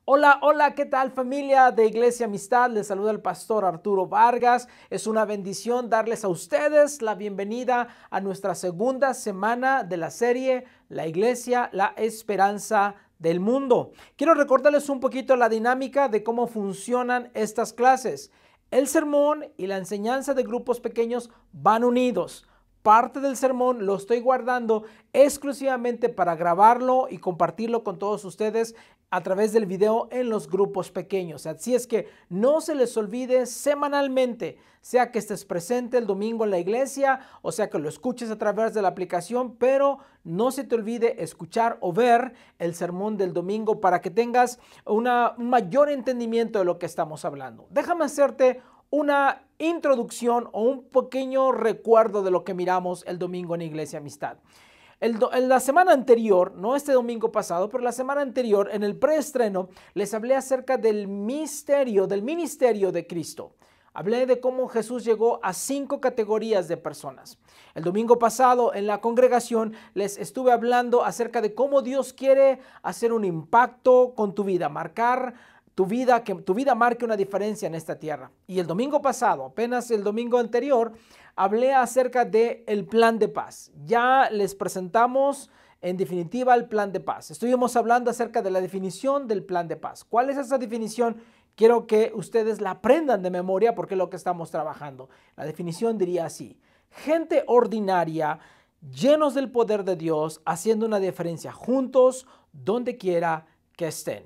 Hola, hola, ¿qué tal familia de Iglesia Amistad? Les saluda el pastor Arturo Vargas. Es una bendición darles a ustedes la bienvenida a nuestra segunda semana de la serie La Iglesia, la Esperanza del Mundo. Quiero recordarles un poquito la dinámica de cómo funcionan estas clases. El sermón y la enseñanza de grupos pequeños van unidos. Parte del sermón lo estoy guardando exclusivamente para grabarlo y compartirlo con todos ustedes a través del video en los grupos pequeños. Así es que no se les olvide semanalmente, sea que estés presente el domingo en la iglesia o sea que lo escuches a través de la aplicación, pero no se te olvide escuchar o ver el sermón del domingo para que tengas un mayor entendimiento de lo que estamos hablando. Déjame hacerte una introducción o un pequeño recuerdo de lo que miramos el domingo en Iglesia Amistad. En la semana anterior, no este domingo pasado, pero la semana anterior, en el preestreno, les hablé acerca del ministerio de Cristo. Hablé de cómo Jesús llegó a 5 categorías de personas. El domingo pasado en la congregación les estuve hablando acerca de cómo Dios quiere hacer un impacto con tu vida, marcar tu vida, que tu vida marque una diferencia en esta tierra. Y el domingo pasado, apenas el domingo anterior, hablé acerca del plan de paz. Ya les presentamos en definitiva el plan de paz. Estuvimos hablando acerca de la definición del plan de paz. ¿Cuál es esa definición? Quiero que ustedes la aprendan de memoria porque es lo que estamos trabajando. La definición diría así: gente ordinaria, llenos del poder de Dios, haciendo una diferencia juntos, donde quiera que estén.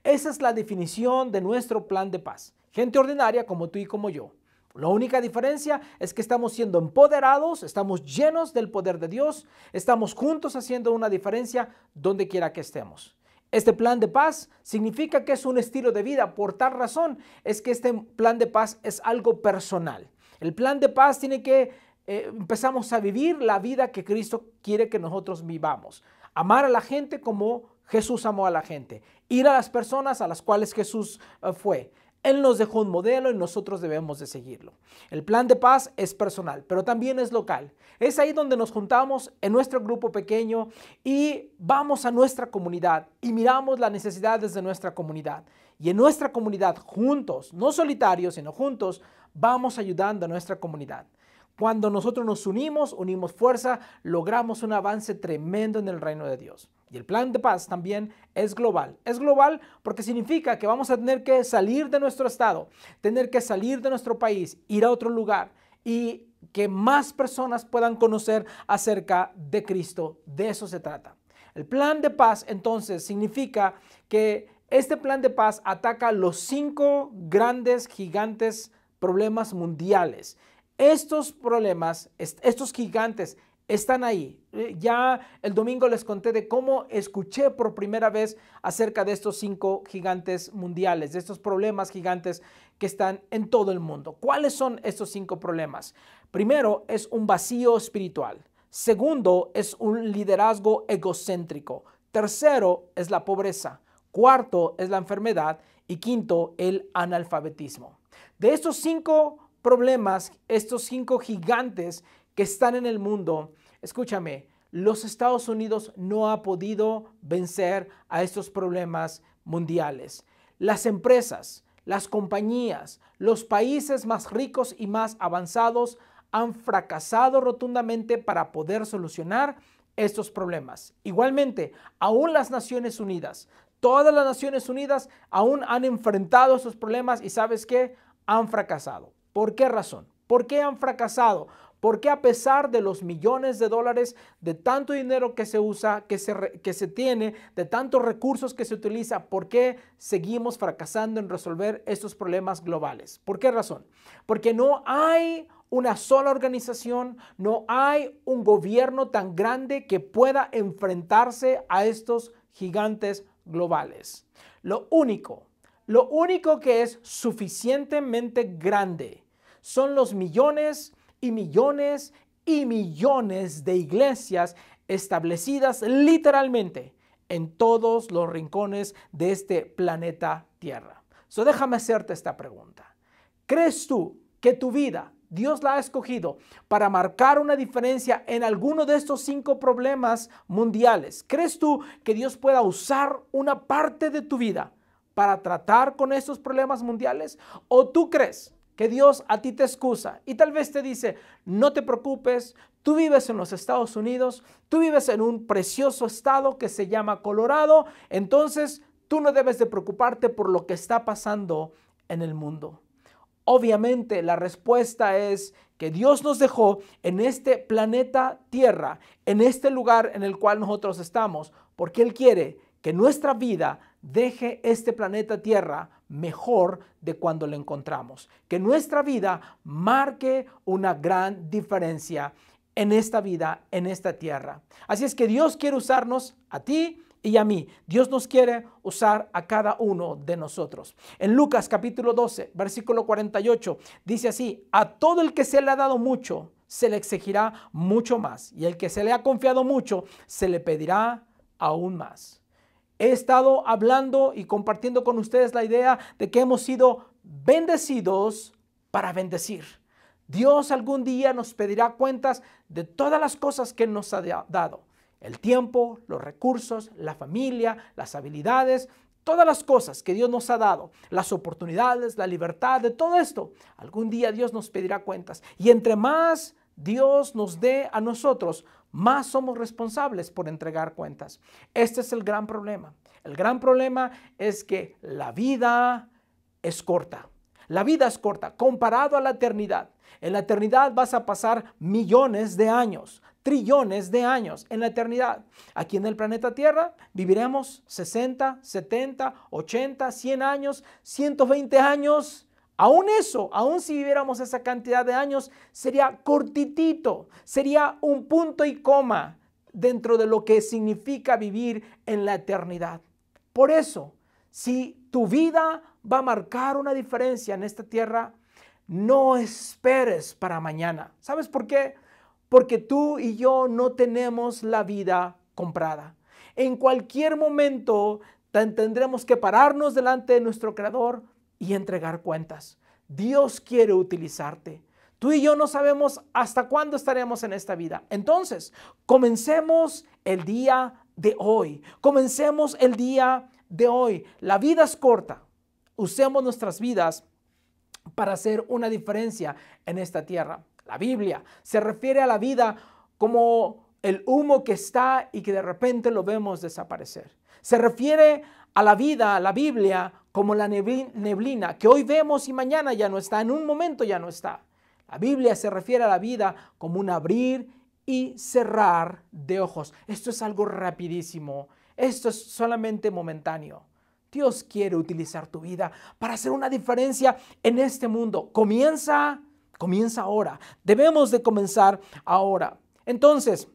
Esa es la definición de nuestro plan de paz. Gente ordinaria como tú y como yo. La única diferencia es que estamos siendo empoderados, estamos llenos del poder de Dios, estamos juntos haciendo una diferencia donde quiera que estemos. Este plan de paz significa que es un estilo de vida. Por tal razón es que este plan de paz es algo personal. El plan de paz tiene que empezamos a vivir la vida que Cristo quiere que nosotros vivamos. Amar a la gente como Jesús amó a la gente. Ir a las personas a las cuales Jesús fue. Él nos dejó un modelo y nosotros debemos de seguirlo. El plan de paz es personal, pero también es local. Es ahí donde nos juntamos en nuestro grupo pequeño y vamos a nuestra comunidad y miramos las necesidades de nuestra comunidad. Y en nuestra comunidad, juntos, no solitarios, sino juntos, vamos ayudando a nuestra comunidad. Cuando nosotros nos unimos fuerza, logramos un avance tremendo en el reino de Dios. Y el plan de paz también es global. Es global porque significa que vamos a tener que salir de nuestro estado, tener que salir de nuestro país, ir a otro lugar y que más personas puedan conocer acerca de Cristo. De eso se trata. El plan de paz entonces significa que este plan de paz ataca los 5 grandes, gigantes problemas mundiales. Estos problemas, estos gigantes están ahí. Ya el domingo les conté de cómo escuché por primera vez acerca de estos 5 gigantes mundiales, de estos problemas gigantes que están en todo el mundo. ¿Cuáles son estos 5 problemas? Primero es un vacío espiritual. Segundo es un liderazgo egocéntrico. Tercero es la pobreza. Cuarto es la enfermedad. Y quinto, el analfabetismo. De estos 5 problemas, estos 5 gigantes que están en el mundo, escúchame, los Estados Unidos no ha podido vencer a estos problemas mundiales. Las empresas, las compañías, los países más ricos y más avanzados han fracasado rotundamente para poder solucionar estos problemas. Igualmente, aún las Naciones Unidas, todas las Naciones Unidas aún han enfrentado estos problemas y ¿sabes qué? Han fracasado. ¿Por qué razón? ¿Por qué han fracasado? Porque a pesar de los millones de dólares, de tanto dinero que se usa, que se tiene, de tantos recursos que se utiliza, ¿por qué seguimos fracasando en resolver estos problemas globales? ¿Por qué razón? Porque no hay una sola organización, no hay un gobierno tan grande que pueda enfrentarse a estos gigantes globales. Lo único que es suficientemente grande son los millones y millones y millones de iglesias establecidas literalmente en todos los rincones de este planeta Tierra. Déjame hacerte esta pregunta. ¿Crees tú que tu vida Dios la ha escogido para marcar una diferencia en alguno de estos 5 problemas mundiales? ¿Crees tú que Dios pueda usar una parte de tu vida para tratar con estos problemas mundiales? ¿O tú crees que Dios a ti te excusa y tal vez te dice, no te preocupes, tú vives en los Estados Unidos, tú vives en un precioso estado que se llama Colorado, entonces tú no debes de preocuparte por lo que está pasando en el mundo? Obviamente la respuesta es que Dios nos dejó en este planeta Tierra, en este lugar en el cual nosotros estamos, porque Él quiere que nuestra vida deje este planeta Tierra mejor de cuando lo encontramos. Que nuestra vida marque una gran diferencia en esta vida, en esta tierra. Así es que Dios quiere usarnos a ti y a mí. Dios nos quiere usar a cada uno de nosotros. En Lucas capítulo 12, versículo 48, dice así: a todo el que se le ha dado mucho, se le exigirá mucho más. Y el que se le ha confiado mucho, se le pedirá aún más. He estado hablando y compartiendo con ustedes la idea de que hemos sido bendecidos para bendecir. Dios algún día nos pedirá cuentas de todas las cosas que nos ha dado. El tiempo, los recursos, la familia, las habilidades, todas las cosas que Dios nos ha dado, las oportunidades, la libertad, de todo esto. Algún día Dios nos pedirá cuentas. Y entre más Dios nos dé a nosotros, más somos responsables por entregar cuentas. Este es el gran problema. El gran problema es que la vida es corta. La vida es corta comparado a la eternidad. En la eternidad vas a pasar millones de años, trillones de años en la eternidad. Aquí en el planeta Tierra viviremos 60, 70, 80, 100 años, 120 años. Aún eso, aún si viviéramos esa cantidad de años, sería cortitito, sería un punto y coma dentro de lo que significa vivir en la eternidad. Por eso, si tu vida va a marcar una diferencia en esta tierra, no esperes para mañana. ¿Sabes por qué? Porque tú y yo no tenemos la vida comprada. En cualquier momento tendremos que pararnos delante de nuestro Creador y entregar cuentas. Dios quiere utilizarte. Tú y yo no sabemos hasta cuándo estaremos en esta vida. Entonces, comencemos el día de hoy. Comencemos el día de hoy. La vida es corta. Usemos nuestras vidas para hacer una diferencia en esta tierra. La Biblia se refiere a la vida como el humo que está y que de repente lo vemos desaparecer. Se refiere a la vida, a la Biblia, como la neblina que hoy vemos y mañana ya no está, en un momento ya no está. La Biblia se refiere a la vida como un abrir y cerrar de ojos. Esto es algo rapidísimo. Esto es solamente momentáneo. Dios quiere utilizar tu vida para hacer una diferencia en este mundo. Comienza ahora. Debemos de comenzar ahora. Entonces,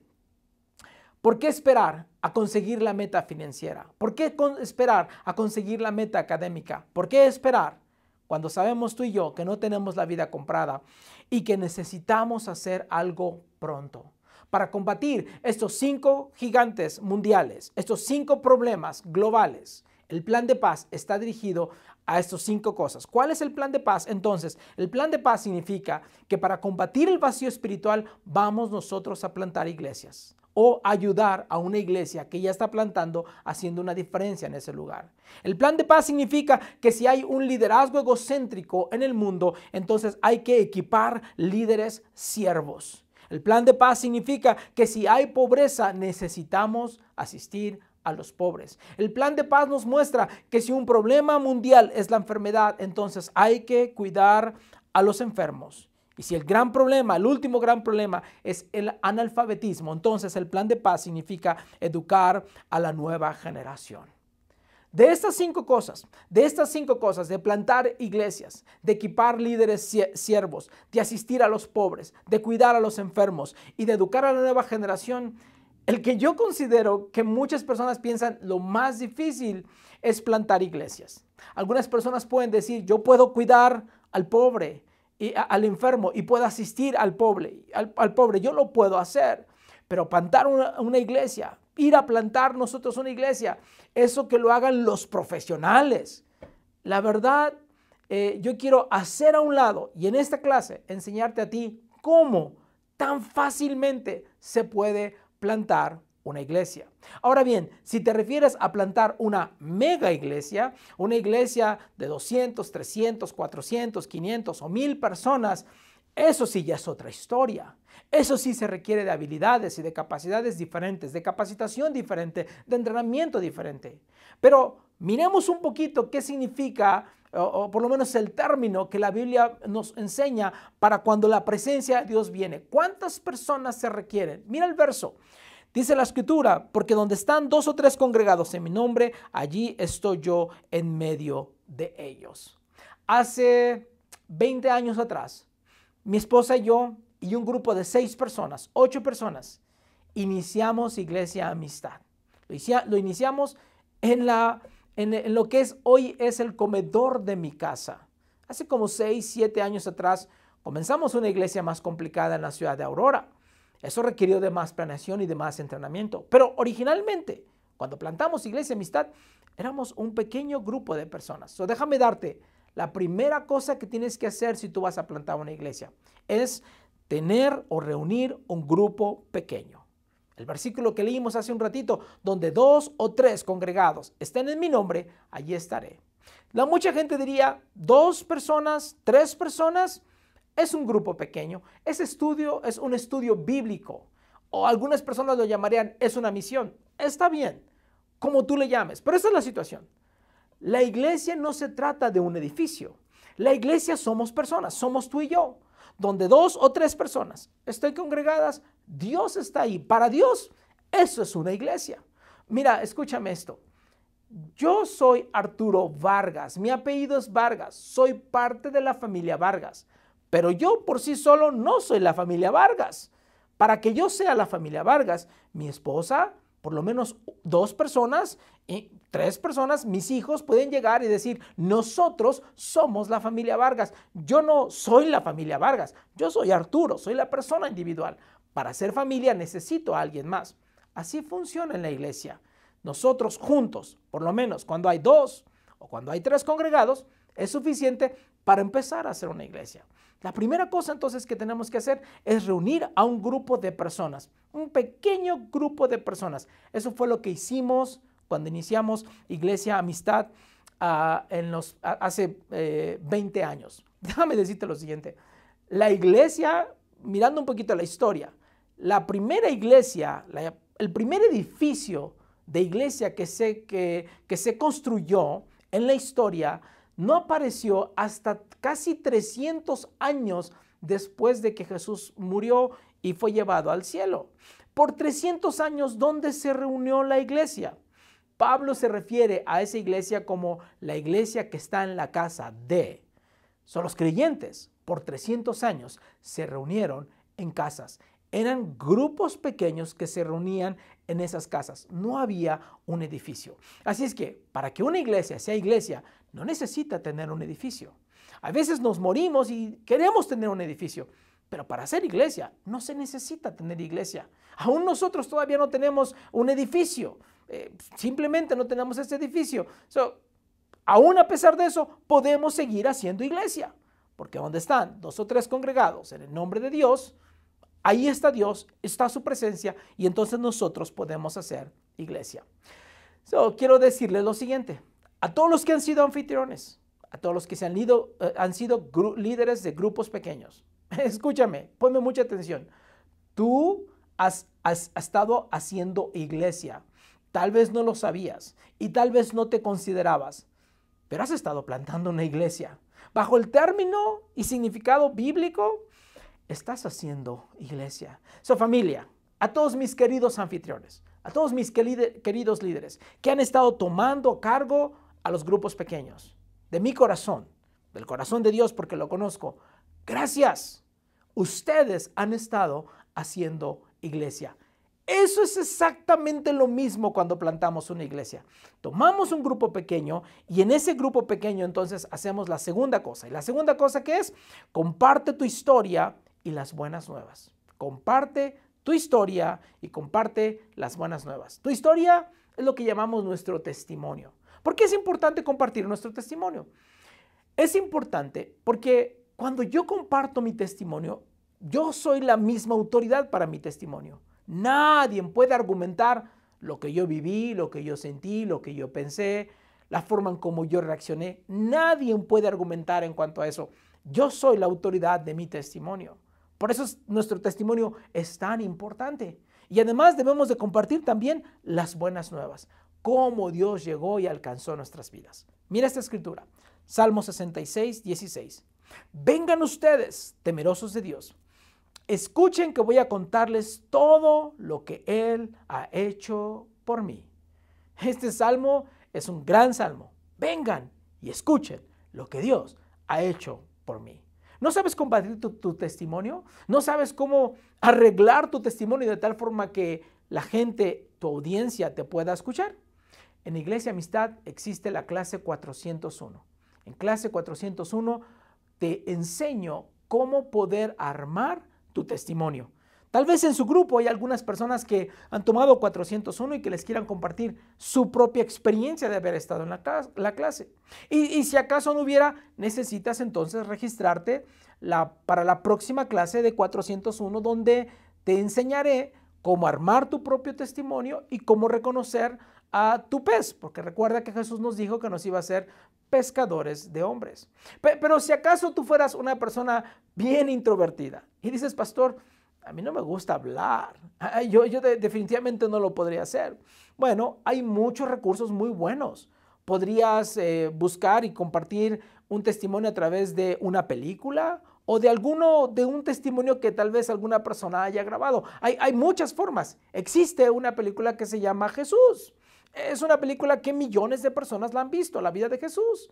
¿por qué esperar a conseguir la meta financiera? ¿Por qué esperar a conseguir la meta académica? ¿Por qué esperar cuando sabemos tú y yo que no tenemos la vida comprada y que necesitamos hacer algo pronto para combatir estos 5 gigantes mundiales, estos 5 problemas globales? El plan de paz está dirigido a estas 5 cosas. ¿Cuál es el plan de paz? Entonces, el plan de paz significa que para combatir el vacío espiritual vamos nosotros a plantar iglesias o ayudar a una iglesia que ya está plantando, haciendo una diferencia en ese lugar. El plan de paz significa que si hay un liderazgo egocéntrico en el mundo, entonces hay que equipar líderes siervos. El plan de paz significa que si hay pobreza, necesitamos asistir a los pobres. El plan de paz nos muestra que si un problema mundial es la enfermedad, entonces hay que cuidar a los enfermos. Y si el gran problema, el último gran problema es el analfabetismo, entonces el plan de paz significa educar a la nueva generación. De estas 5 cosas, de plantar iglesias, de equipar líderes siervos, de asistir a los pobres, de cuidar a los enfermos y de educar a la nueva generación, el que yo considero que muchas personas piensan lo más difícil es plantar iglesias. Algunas personas pueden decir, yo puedo cuidar al pobre y al enfermo y puedo asistir al pobre, yo lo puedo hacer, pero plantar una iglesia, ir a plantar nosotros una iglesia, eso que lo hagan los profesionales. La verdad, yo quiero hacer a un lado y en esta clase enseñarte a ti cómo tan fácilmente se puede plantar una iglesia. Ahora bien, si te refieres a plantar una mega iglesia, una iglesia de 200, 300, 400, 500 o 1000 personas, eso sí ya es otra historia. Eso sí se requiere de habilidades y de capacidades diferentes, de capacitación diferente, de entrenamiento diferente. Pero miremos un poquito qué significa, o por lo menos el término que la Biblia nos enseña para cuando la presencia de Dios viene. ¿Cuántas personas se requieren? Mira el verso. Dice la Escritura, porque donde están 2 o 3 congregados en mi nombre, allí estoy yo en medio de ellos. Hace 20 años atrás, mi esposa y yo y un grupo de 6 personas, 8 personas, iniciamos Iglesia Amistad. Lo iniciamos en lo que hoy es el comedor de mi casa. Hace como 6, 7 años atrás comenzamos una iglesia más complicada en la ciudad de Aurora. Eso requirió de más planeación y de más entrenamiento. Pero originalmente, cuando plantamos Iglesia Amistad, éramos un pequeño grupo de personas. Déjame darte la primera cosa que tienes que hacer si tú vas a plantar una iglesia. Es tener o reunir un grupo pequeño. El versículo que leímos hace un ratito, donde 2 o 3 congregados estén en mi nombre, allí estaré. Mucha gente diría, 2 personas, 3 personas, es un grupo pequeño. Ese estudio es un estudio bíblico. O algunas personas lo llamarían, es una misión. Está bien, como tú le llames, pero esa es la situación. La iglesia no se trata de un edificio. La iglesia somos personas, somos tú y yo. Donde 2 o 3 personas estén congregadas, Dios está ahí. Para Dios, eso es una iglesia. Mira, escúchame esto. Yo soy Arturo Vargas, mi apellido es Vargas, soy parte de la familia Vargas, pero yo por sí solo no soy la familia Vargas. Para que yo sea la familia Vargas, mi esposa, por lo menos 2 personas y 3 personas, mis hijos pueden llegar y decir, nosotros somos la familia Vargas. Yo no soy la familia Vargas, yo soy Arturo, soy la persona individual. Para ser familia necesito a alguien más. Así funciona en la iglesia. Nosotros juntos, por lo menos cuando hay 2 o cuando hay 3 congregados, es suficiente para empezar a hacer una iglesia. La primera cosa entonces que tenemos que hacer es reunir a un grupo de personas, un pequeño grupo de personas. Eso fue lo que hicimos cuando iniciamos Iglesia Amistad hace 20 años. Déjame decirte lo siguiente. La iglesia, mirando un poquito la historia, la primera iglesia, el primer edificio de iglesia que se construyó en la historia no apareció hasta casi 300 años después de que Jesús murió y fue llevado al cielo. Por 300 años, ¿dónde se reunió la iglesia? Pablo se refiere a esa iglesia como la iglesia que está en la casa de. Son los creyentes. Por 300 años se reunieron en casas. Eran grupos pequeños que se reunían en esas casas. No había un edificio. Así es que para que una iglesia sea iglesia, no necesita tener un edificio. A veces nos morimos y queremos tener un edificio, pero para ser iglesia no se necesita tener iglesia. Aún nosotros todavía no tenemos un edificio. Simplemente no tenemos ese edificio. Aún a pesar de eso, podemos seguir haciendo iglesia. Porque donde están 2 o 3 congregados en el nombre de Dios, ahí está Dios, está su presencia y entonces nosotros podemos hacer iglesia. Quiero decirles lo siguiente, a todos los que han sido anfitriones, a todos los que han sido líderes de grupos pequeños, escúchame, ponme mucha atención. Tú has estado haciendo iglesia, tal vez no lo sabías y tal vez no te considerabas, pero has estado plantando una iglesia. Bajo el término y significado bíblico, estás haciendo iglesia. Familia, a todos mis queridos anfitriones, a todos mis queridos líderes que han estado tomando cargo a los grupos pequeños, de mi corazón, del corazón de Dios porque lo conozco, gracias. Ustedes han estado haciendo iglesia. Eso es exactamente lo mismo cuando plantamos una iglesia. Tomamos un grupo pequeño y en ese grupo pequeño entonces hacemos la segunda cosa. ¿Y la segunda cosa qué es? Comparte tu historia y las buenas nuevas. Comparte tu historia y comparte las buenas nuevas. Tu historia es lo que llamamos nuestro testimonio. ¿Por qué es importante compartir nuestro testimonio? Es importante porque cuando yo comparto mi testimonio, yo soy la misma autoridad para mi testimonio. Nadie puede argumentar lo que yo viví, lo que yo sentí, lo que yo pensé, la forma en cómo yo reaccioné. Nadie puede argumentar en cuanto a eso. Yo soy la autoridad de mi testimonio. Por eso nuestro testimonio es tan importante. Y además debemos de compartir también las buenas nuevas, cómo Dios llegó y alcanzó nuestras vidas. Mira esta escritura, Salmo 66, 16. Vengan ustedes, temerosos de Dios. Escuchen que voy a contarles todo lo que Él ha hecho por mí. Este salmo es un gran salmo. Vengan y escuchen lo que Dios ha hecho por mí. ¿No sabes compartir tu testimonio? ¿No sabes cómo arreglar tu testimonio de tal forma que la gente, tu audiencia, te pueda escuchar? En Iglesia Amistad existe la clase 401. En clase 401 te enseño cómo poder armar tu testimonio. Tal vez en su grupo hay algunas personas que han tomado 401 y que les quieran compartir su propia experiencia de haber estado en la clase. Y si acaso no hubiera, necesitas entonces registrarte para la próxima clase de 401, donde te enseñaré cómo armar tu propio testimonio y cómo reconocer a tu pez, porque recuerda que Jesús nos dijo que nos iba a hacer pescadores de hombres. Pero si acaso tú fueras una persona bien introvertida y dices, pastor, a mí no me gusta hablar, yo definitivamente no lo podría hacer. Bueno, hay muchos recursos muy buenos. Podrías buscar y compartir un testimonio a través de una película o de un testimonio que tal vez alguna persona haya grabado. Hay muchas formas. Existe una película que se llama Jesús. Es una película que millones de personas la han visto, la vida de Jesús.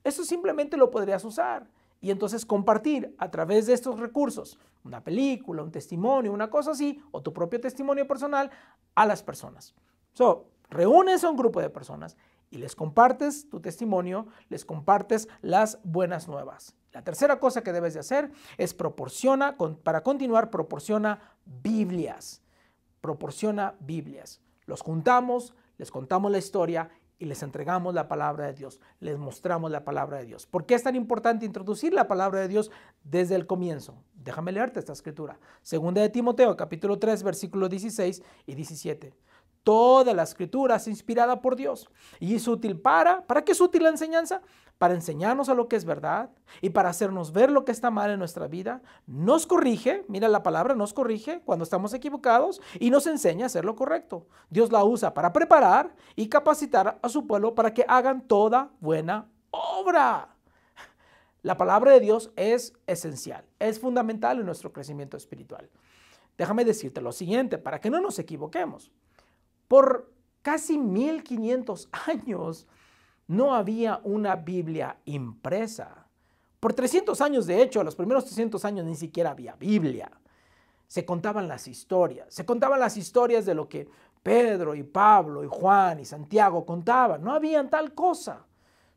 Eso simplemente lo podrías usar y entonces compartir a través de estos recursos, una película, un testimonio, una cosa así, o tu propio testimonio personal a las personas. Reúnes a un grupo de personas y les compartes tu testimonio, les compartes las buenas nuevas. La tercera cosa que debes de hacer es para continuar, proporciona Biblias. Proporciona Biblias. Los juntamos, les contamos la historia y les entregamos la palabra de Dios, les mostramos la palabra de Dios. ¿Por qué es tan importante introducir la palabra de Dios desde el comienzo? Déjame leerte esta escritura. Segunda de Timoteo, capítulo 3, versículos 16 y 17. Toda la escritura es inspirada por Dios y es útil ¿para qué es útil la enseñanza? Para enseñarnos a lo que es verdad y para hacernos ver lo que está mal en nuestra vida. Nos corrige, mira la palabra, nos corrige cuando estamos equivocados y nos enseña a hacer lo correcto. Dios la usa para preparar y capacitar a su pueblo para que hagan toda buena obra. La palabra de Dios es esencial, es fundamental en nuestro crecimiento espiritual. Déjame decirte lo siguiente, para que no nos equivoquemos. Por casi 1500 años no había una Biblia impresa. Por 300 años, de hecho, los primeros 300 años ni siquiera había Biblia. Se contaban las historias de lo que Pedro y Pablo y Juan y Santiago contaban. No habían tal cosa.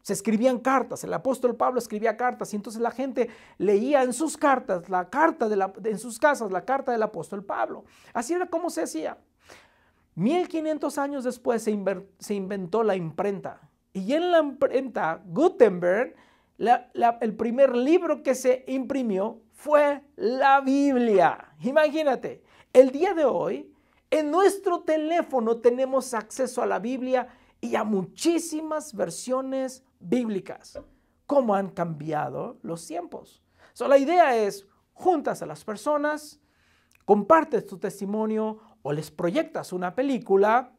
Se escribían cartas, el apóstol Pablo escribía cartas y entonces la gente leía en sus cartas, en sus casas, la carta del apóstol Pablo. Así era como se hacía. 1500 años después se inventó la imprenta. Y en la imprenta Gutenberg, el primer libro que se imprimió fue la Biblia. Imagínate, el día de hoy, en nuestro teléfono tenemos acceso a la Biblia y a muchísimas versiones bíblicas. ¿Cómo han cambiado los tiempos? La idea es, juntas a las personas, compartes tu testimonio o les proyectas una película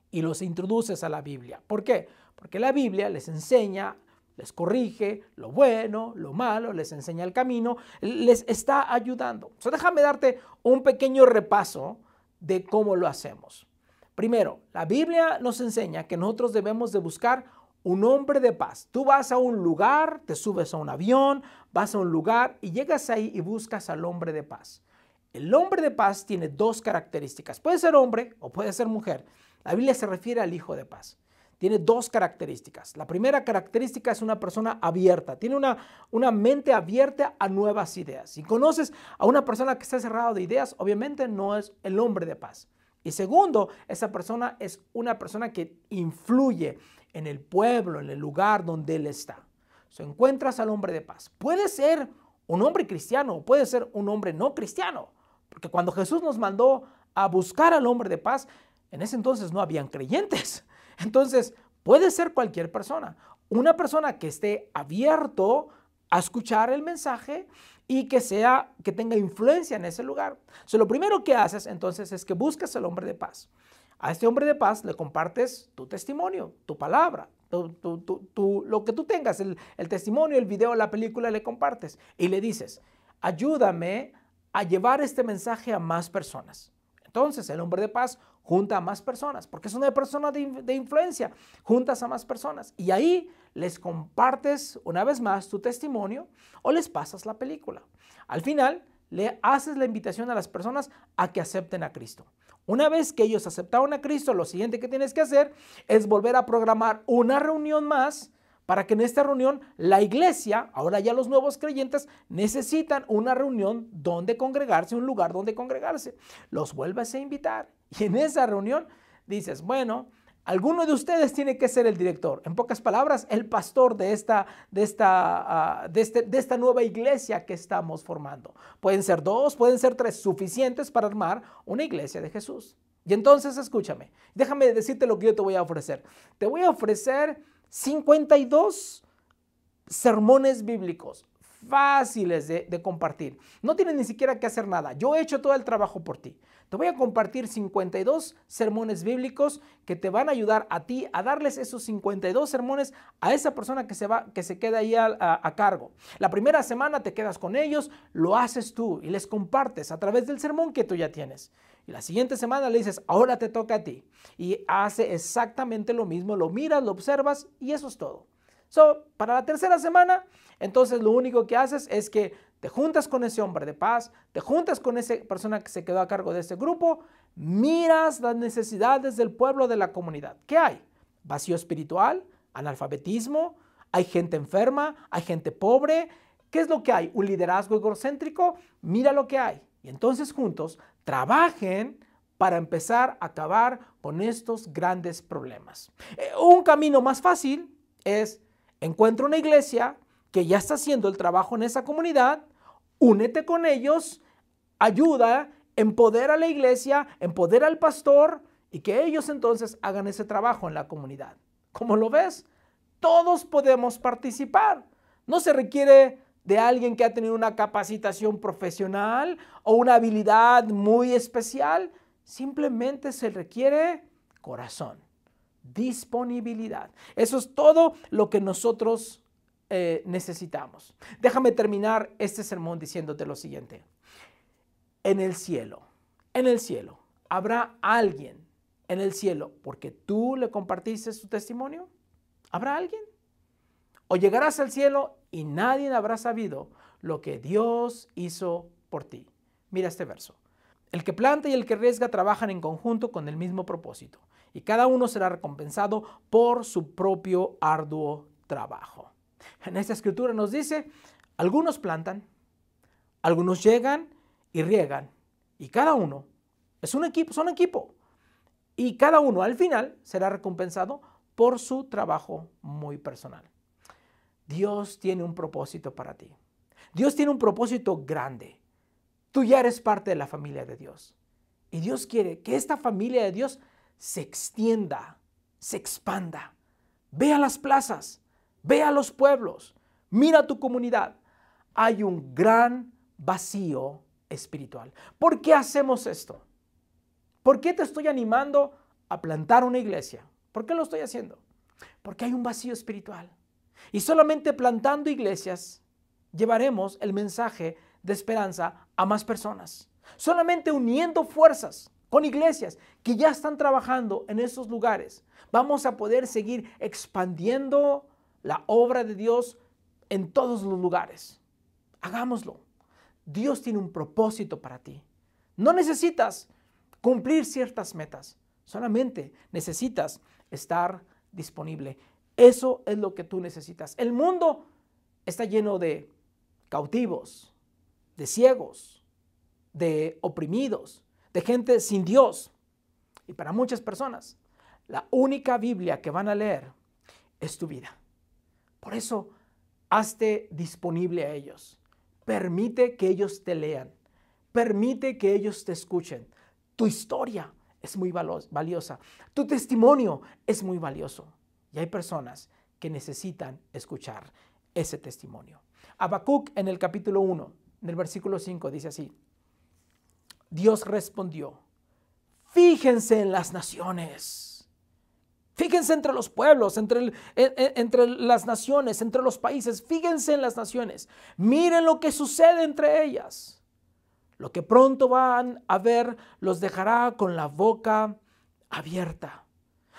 y los introduces a la Biblia. ¿Por qué? Porque la Biblia les enseña, les corrige lo bueno, lo malo, les enseña el camino, les está ayudando. Déjame darte un pequeño repaso de cómo lo hacemos. Primero, la Biblia nos enseña que nosotros debemos de buscar un hombre de paz. Tú vas a un lugar, te subes a un avión, vas a un lugar y llegas ahí y buscas al hombre de paz. El hombre de paz tiene dos características. Puede ser hombre o puede ser mujer. La Biblia se refiere al hijo de paz. Tiene dos características. La primera característica es una persona abierta. Tiene una mente abierta a nuevas ideas. Si conoces a una persona que está cerrada de ideas, obviamente no es el hombre de paz. Y segundo, esa persona es una persona que influye en el pueblo, en el lugar donde él está. Encuentras al hombre de paz. Puede ser un hombre cristiano o puede ser un hombre no cristiano. Porque cuando Jesús nos mandó a buscar al hombre de paz, en ese entonces no habían creyentes. Entonces, puede ser cualquier persona. Una persona que esté abierto a escuchar el mensaje y que tenga influencia en ese lugar. Lo primero que haces entonces es que buscas al hombre de paz. A este hombre de paz le compartes tu testimonio, tu palabra, lo que tú tengas, el testimonio, el video, la película, le compartes y le dices, ayúdame a llevar este mensaje a más personas. Entonces el hombre de paz junta a más personas, porque es una persona de influencia, juntas a más personas y ahí les compartes una vez más tu testimonio o les pasas la película. Al final le haces la invitación a las personas a que acepten a Cristo. Una vez que ellos aceptaron a Cristo, lo siguiente que tienes que hacer es volver a programar una reunión más para que en esta reunión la iglesia, ahora ya los nuevos creyentes, necesitan una reunión donde congregarse, un lugar donde congregarse. Los vuelves a invitar y en esa reunión dices, bueno, alguno de ustedes tiene que ser el director. En pocas palabras, el pastor de esta nueva iglesia que estamos formando. Pueden ser 2, pueden ser 3, suficientes para armar una iglesia de Jesús. Y entonces escúchame, déjame decirte lo que yo te voy a ofrecer. Te voy a ofrecer 52 sermones bíblicos fáciles de compartir. No tienes ni siquiera que hacer nada. Yo he hecho todo el trabajo por ti. Te voy a compartir 52 sermones bíblicos que te van a ayudar a ti a darles esos 52 sermones a esa persona que se queda ahí a cargo. La primera semana te quedas con ellos, lo haces tú y les compartes a través del sermón que tú ya tienes. Y la siguiente semana le dices, ahora te toca a ti. Y hace exactamente lo mismo, lo miras, lo observas y eso es todo. Para la tercera semana, entonces lo único que haces es que te juntas con ese hombre de paz, te juntas con esa persona que se quedó a cargo de ese grupo, miras las necesidades del pueblo, de la comunidad. ¿Qué hay? Vacío espiritual, analfabetismo, hay gente enferma, hay gente pobre. ¿Qué es lo que hay? Un liderazgo egocéntrico. Mira lo que hay. Y entonces juntos trabajen para empezar a acabar con estos grandes problemas. Un camino más fácil es encuentra una iglesia que ya está haciendo el trabajo en esa comunidad, únete con ellos, ayuda, empodera a la iglesia, empodera al pastor y que ellos entonces hagan ese trabajo en la comunidad. ¿Cómo lo ves? Todos podemos participar. No se requiere de alguien que ha tenido una capacitación profesional o una habilidad muy especial. Simplemente se requiere corazón, disponibilidad. Eso es todo lo que nosotros necesitamos. Déjame terminar este sermón diciéndote lo siguiente. En el cielo, ¿habrá alguien en el cielo porque tú le compartiste tu testimonio? ¿Habrá alguien? ¿O llegarás al cielo y nadie habrá sabido lo que Dios hizo por ti? Mira este verso. El que planta y el que riega trabajan en conjunto con el mismo propósito, y cada uno será recompensado por su propio arduo trabajo. En esta escritura nos dice, algunos plantan, algunos llegan y riegan, y cada uno es un equipo, son equipo, y cada uno al final será recompensado por su trabajo muy personal. Dios tiene un propósito para ti. Dios tiene un propósito grande. Tú ya eres parte de la familia de Dios. Y Dios quiere que esta familia de Dios se extienda, se expanda. Ve a las plazas, ve a los pueblos, mira tu comunidad. Hay un gran vacío espiritual. ¿Por qué hacemos esto? ¿Por qué te estoy animando a plantar una iglesia? ¿Por qué lo estoy haciendo? Porque hay un vacío espiritual. Y solamente plantando iglesias llevaremos el mensaje de esperanza a más personas. Solamente uniendo fuerzas con iglesias que ya están trabajando en esos lugares, vamos a poder seguir expandiendo la obra de Dios en todos los lugares. Hagámoslo. Dios tiene un propósito para ti. No necesitas cumplir ciertas metas, solamente necesitas estar disponible. Eso es lo que tú necesitas. El mundo está lleno de cautivos, de ciegos, de oprimidos, de gente sin Dios. Y para muchas personas, la única Biblia que van a leer es tu vida. Por eso, hazte disponible a ellos. Permite que ellos te lean. Permite que ellos te escuchen. Tu historia es muy valiosa. Tu testimonio es muy valioso. Y hay personas que necesitan escuchar ese testimonio. Habacuc en el capítulo 1, en el versículo 5, dice así: Dios respondió, fíjense en las naciones, fíjense entre los pueblos, entre las naciones, entre los países, fíjense en las naciones, miren lo que sucede entre ellas. Lo que pronto van a ver los dejará con la boca abierta.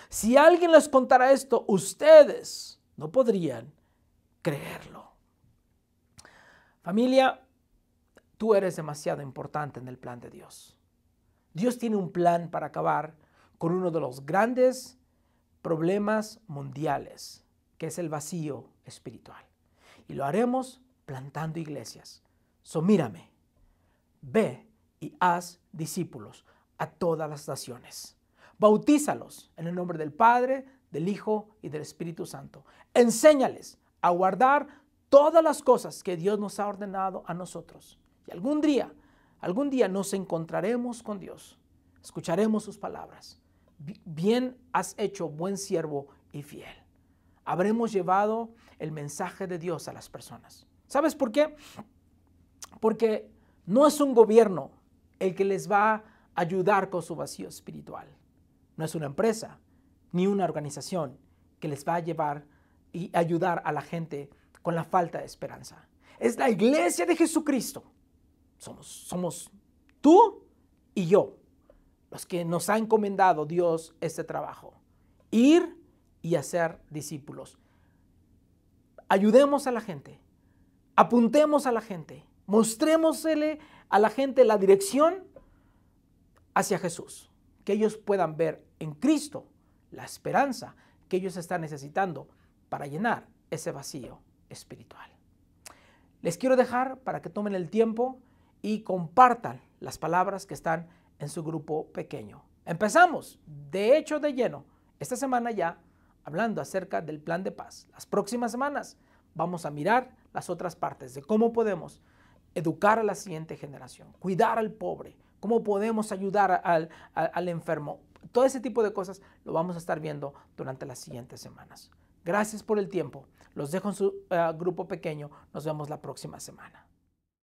Si alguien les contara esto, ustedes no podrían creerlo. Familia, tú eres demasiado importante en el plan de Dios. Dios tiene un plan para acabar con uno de los grandes problemas mundiales, que es el vacío espiritual. Y lo haremos plantando iglesias. Mírame, ve y haz discípulos a todas las naciones. Bautízalos en el nombre del Padre, del Hijo y del Espíritu Santo. Enséñales a guardar todas las cosas que Dios nos ha ordenado a nosotros. Y algún día nos encontraremos con Dios. Escucharemos sus palabras. Bien has hecho, buen siervo y fiel. Habremos llevado el mensaje de Dios a las personas. ¿Sabes por qué? Porque no es un gobierno el que les va a ayudar con su vacío espiritual. No es una empresa ni una organización que les va a llevar y ayudar a la gente con la falta de esperanza. Es la iglesia de Jesucristo. Somos tú y yo los que nos ha encomendado Dios este trabajo. Ir y hacer discípulos. Ayudemos a la gente. Apuntemos a la gente. Mostrémosle a la gente la dirección hacia Jesús. Que ellos puedan ver en Cristo la esperanza que ellos están necesitando para llenar ese vacío espiritual. Les quiero dejar para que tomen el tiempo y compartan las palabras que están en su grupo pequeño. Empezamos, de hecho, de lleno, esta semana ya, hablando acerca del plan de paz. Las próximas semanas vamos a mirar las otras partes de cómo podemos educar a la siguiente generación, cuidar al pobre, cómo podemos ayudar al enfermo. Todo ese tipo de cosas lo vamos a estar viendo durante las siguientes semanas. Gracias por el tiempo. Los dejo en su grupo pequeño. Nos vemos la próxima semana.